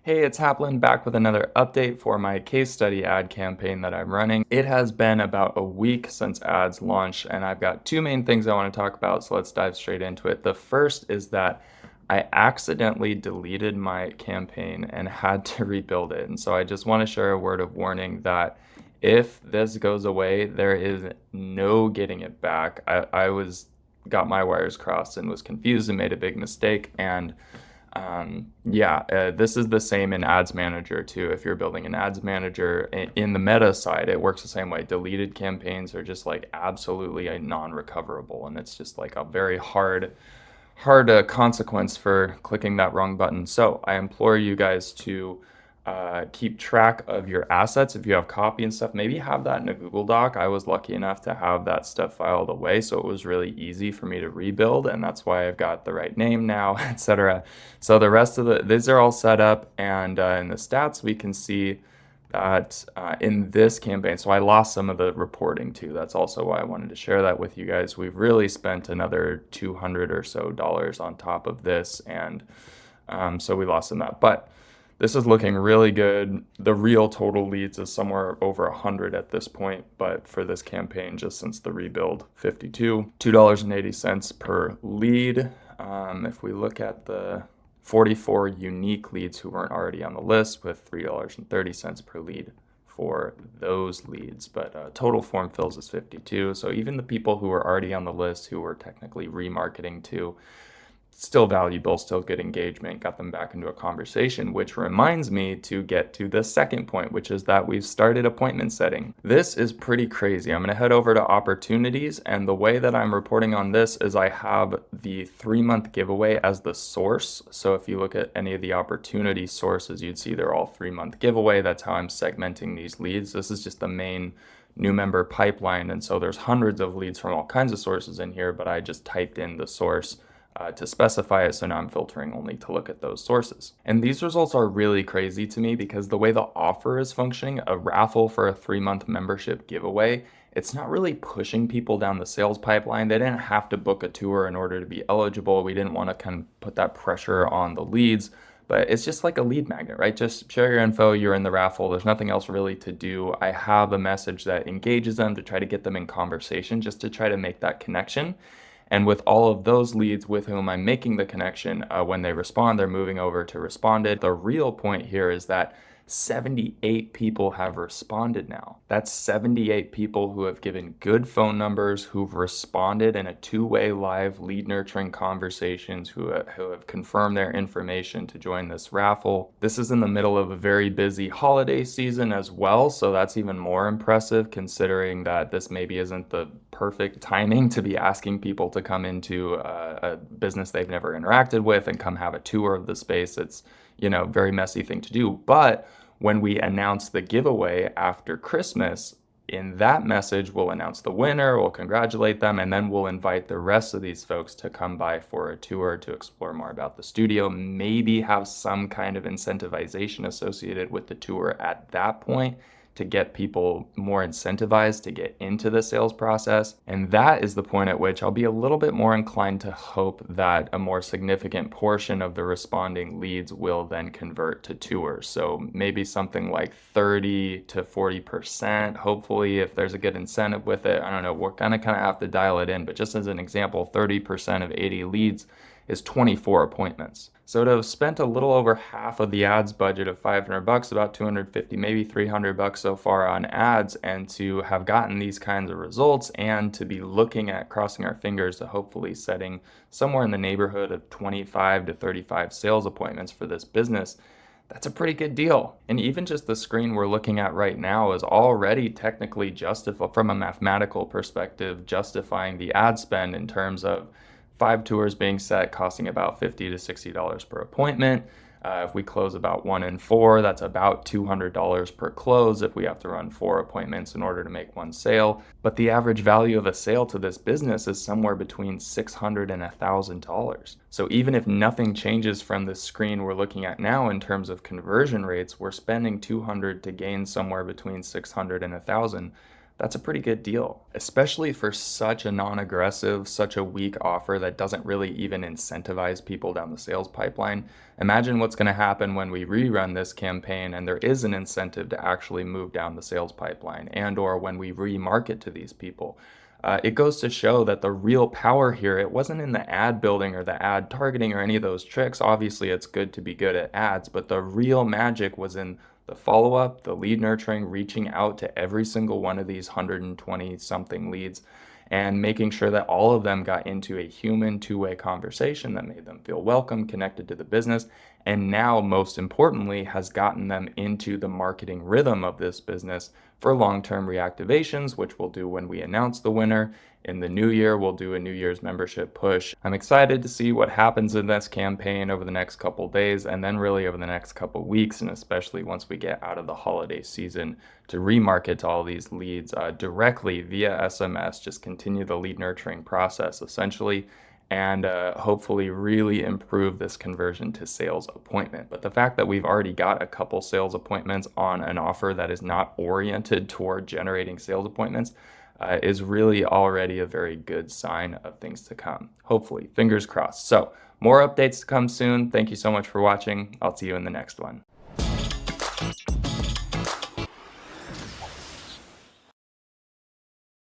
Hey, it's Haplin back with another update for my case study ad campaign that I'm running. It has been about a week since ads launched, and I've got two main things I want to talk about, so let's dive straight into it. The first is that I accidentally deleted my campaign and had to rebuild it. And so I just want to share a word of warning that if this goes away, there is no getting it back. I got my wires crossed and was confused and made a big mistake. And this is the same in Ads Manager too. If you're building an Ads Manager in the Meta side, it works the same way. Deleted campaigns are just like absolutely a non-recoverable, and it's just like a very hard consequence for clicking that wrong button. So I implore you guys to keep track of your assets. If you have copy and stuff, maybe have that in a Google Doc. I was lucky enough to have that stuff filed away, so it was really easy for me to rebuild, and that's why I've got the right name now, etc. So the rest of these are all set up, and in the stats we can see that in this campaign, so I lost some of the reporting too. That's also why I wanted to share that with you guys. We've really spent another $200 or so on top of this, and so we lost some of that. But this is looking really good. The real total leads is somewhere over 100 at this point, but for this campaign, just since the rebuild, 52, $2.80 per lead. If we look at the 44 unique leads who weren't already on the list, with $3.30 per lead for those leads, but total form fills is 52. So even the people who were already on the list who were technically remarketing to, still valuable, still good engagement, got them back into a conversation, which reminds me to get to the second point, which is that we've started appointment setting. This is pretty crazy. I'm going to head over to opportunities, and the way that I'm reporting on this is I have the 3-month giveaway as the source. So if you look at any of the opportunity sources, you'd see they're all 3-month giveaway. That's how I'm segmenting these leads. This is just the main new member pipeline, and so there's hundreds of leads from all kinds of sources in here, but I just typed in the source to specify it, so now I'm filtering only to look at those sources. And these results are really crazy to me because the way the offer is functioning, a raffle for a 3-month membership giveaway, it's not really pushing people down the sales pipeline. They didn't have to book a tour in order to be eligible. We didn't want to kind of put that pressure on the leads, but it's just like a lead magnet, right? Just share your info, you're in the raffle. There's nothing else really to do. I have a message that engages them to try to get them in conversation, just to try to make that connection. And with all of those leads with whom I'm making the connection, when they respond, they're moving over to responded. The real point here is that 78 people have responded now. That's 78 people who have given good phone numbers, who've responded in a two-way live lead nurturing conversations, who have confirmed their information to join this raffle. This is in the middle of a very busy holiday season as well, so that's even more impressive considering that this maybe isn't the perfect timing to be asking people to come into a business they've never interacted with and come have a tour of the space. It's, very messy thing to do. But when we announce the giveaway after Christmas, in that message, we'll announce the winner, we'll congratulate them, and then we'll invite the rest of these folks to come by for a tour to explore more about the studio, maybe have some kind of incentivization associated with the tour at that point, to get people more incentivized to get into the sales process. And that is the point at which I'll be a little bit more inclined to hope that a more significant portion of the responding leads will then convert to tours. So maybe something like 30 to 40%, hopefully, if there's a good incentive with it. I don't know, we're gonna kind of have to dial it in, but just as an example, 30% of 80 leads is 24 appointments. So to have spent a little over half of the ads budget of $500, about 250, maybe $300 so far on ads, and to have gotten these kinds of results, and to be looking at crossing our fingers to hopefully setting somewhere in the neighborhood of 25 to 35 sales appointments for this business, that's a pretty good deal. And even just the screen we're looking at right now is already technically justified from a mathematical perspective, justifying the ad spend in terms of 5 tours being set, costing about $50 to $60 per appointment. If we close about 1 in 4, that's about $200 per close if we have to run 4 appointments in order to make 1 sale. But the average value of a sale to this business is somewhere between $600 and $1,000. So even if nothing changes from the screen we're looking at now in terms of conversion rates, we're spending $200 to gain somewhere between $600 and $1,000. That's a pretty good deal, especially for such a non-aggressive, such a weak offer that doesn't really even incentivize people down the sales pipeline. Imagine what's going to happen when we rerun this campaign and there is an incentive to actually move down the sales pipeline, and or when we remarket to these people. It goes to show that the real power here, it wasn't in the ad building or the ad targeting or any of those tricks. Obviously, it's good to be good at ads, but the real magic was in the follow up, the lead nurturing, reaching out to every single one of these 120 something leads and making sure that all of them got into a human two-way conversation that made them feel welcome, connected to the business, and now most importantly has gotten them into the marketing rhythm of this business for long-term reactivations, which we'll do when we announce the winner. In the new year, we'll do a New Year's membership push. I'm excited to see what happens in this campaign over the next couple days and then really over the next couple weeks, and especially once we get out of the holiday season, to remarket to all these leads directly via SMS, just continue the lead nurturing process essentially, and hopefully really improve this conversion to sales appointment. But the fact that we've already got a couple sales appointments on an offer that is not oriented toward generating sales appointments is really already a very good sign of things to come. Hopefully, fingers crossed. So, more updates to come soon. Thank you so much for watching. I'll see you in the next one.